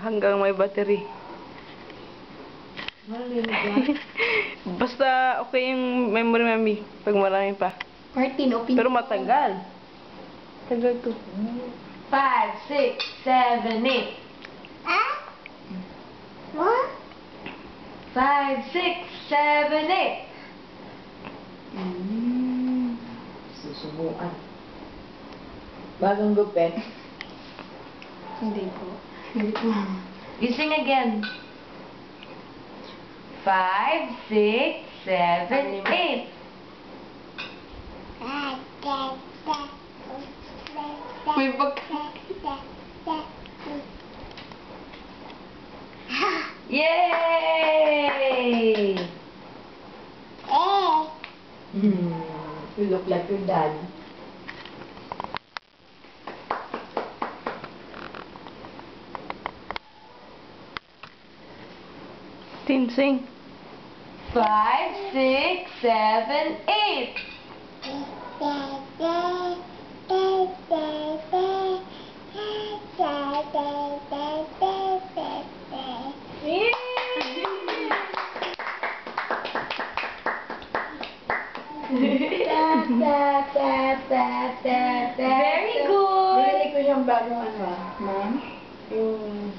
hanggang may battery. Basta okay yung memory, mami. Pag marami pa. Martin, open. Pero matagal. Tagal to. 5, 6, 7, 8. Ah? What? 5, 6, 7, 8. Susubukan. Bagong gupit. Hindi po. Hindi po. You sing again. 5, 6, 7, 8. May Yay! You look like your dad. Tin, sing. 5, 6, 7, 8. Very good. Binili ko siyang bagong ano ma'am? Yung...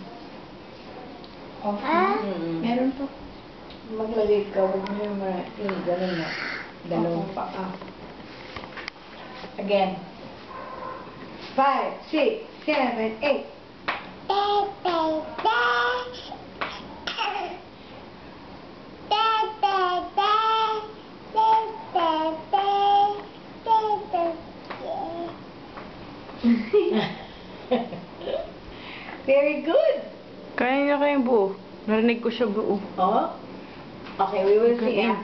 Meron po. Maglagay ka, huwag mo yung gano'n na. Dalawang paa. Again. 5, 6, 7, 8. Very good. Kaya niya kayong buo. Narinig ko siya buo. Oh. Okay, we will see. Good.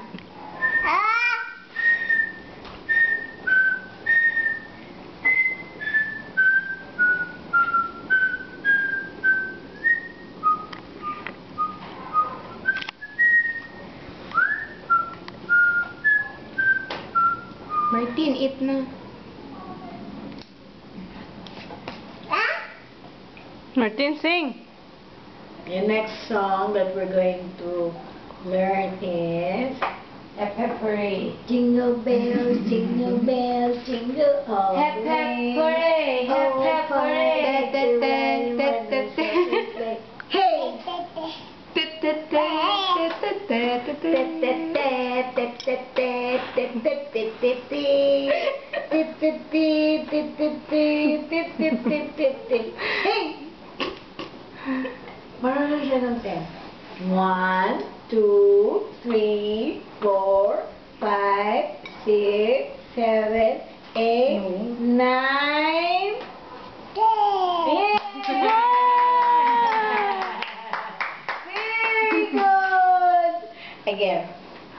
Martin, eat na. Martin, sing. The next song that we're going to learn is Hep hep hooray. Jingle bells, jingle bells, jingle all the Hep hep way. hooray, hep Oh, hep hooray. Hey! Hey! Marunong siya ng 10. 1, 2, 3, 4, 5, 6, 7, 8, 9, 10! Very good! Again.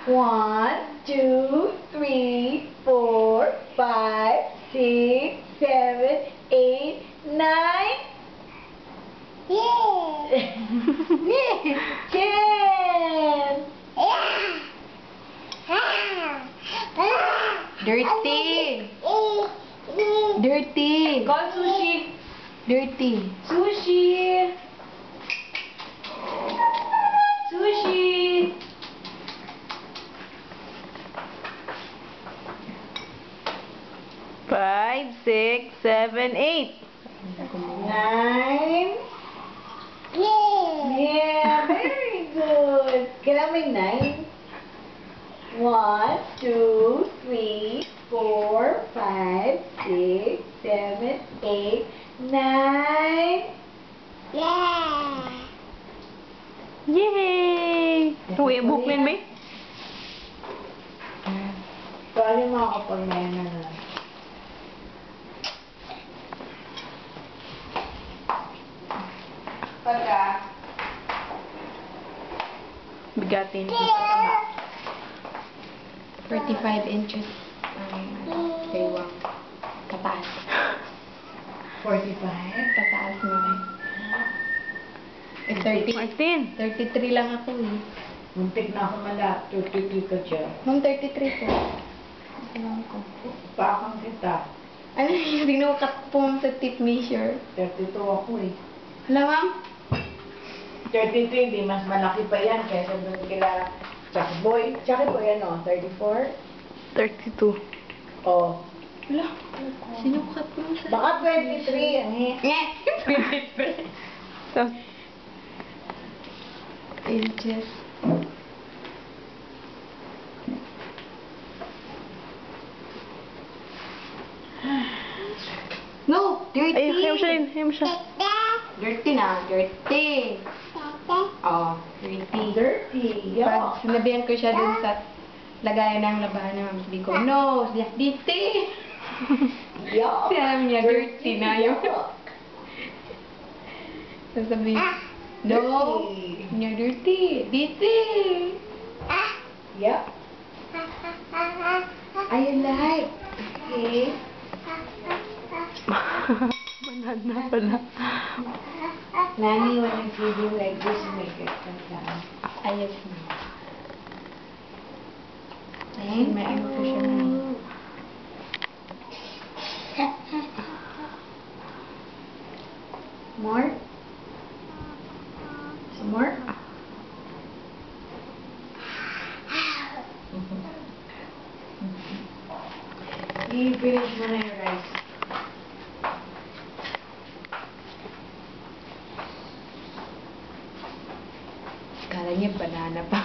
1, 2, 3, 4, 5, 6, 7, 8, 9, 10! Dirty. Dirty. Call sushi. Dirty. Sushi. Sushi. Five, 6, 7, 8. 9. Yeah, very good. Kailan may 9? 1, 2, 3, 4, 5, 6, 7, 8, 9. Yay! Uwi, bukmin ba? Sorry mga kapag may na. Pagka. Bigatin. 35 inches ang baywang. Kataas. 45. Kataas na. Eh, 30. Martin. 33 lang ako eh. Muntik na ako mala. 33 ka dyan. Ma'am, 33 po. Alam ko. Pakang kita. Ano yung sinukat po sa tip measure? 32 ako eh. Hala, ma'am? 33, di mas malaki pa yan kaysa doon kila Chucky Boy. Chucky Boy, ano? 34? 32. Oh. Wala. Sinukat ko sa... Baka 23. Ang So, Inches. No! Dirty! ay, ayaw siya yun. Ayaw siya. Dirty na. Dirty. Oh, dirty. Dirty. Pag Yeah. sinabihan ko siya dun sa lagayan ng labahan naman, sabi ko, no, dirty. Yeah. Sabi niya, dirty na yun. Yeah. Sabi, no, Dirty. niya dirty. Dirty. Yeah. I like. Okay. Banana pala. Nani, when I feed you like this, make it come down. Ayos na. Ayun, may ano po siya na. More? Some more? I-finish mo na yung rice. Kala niya banana pa.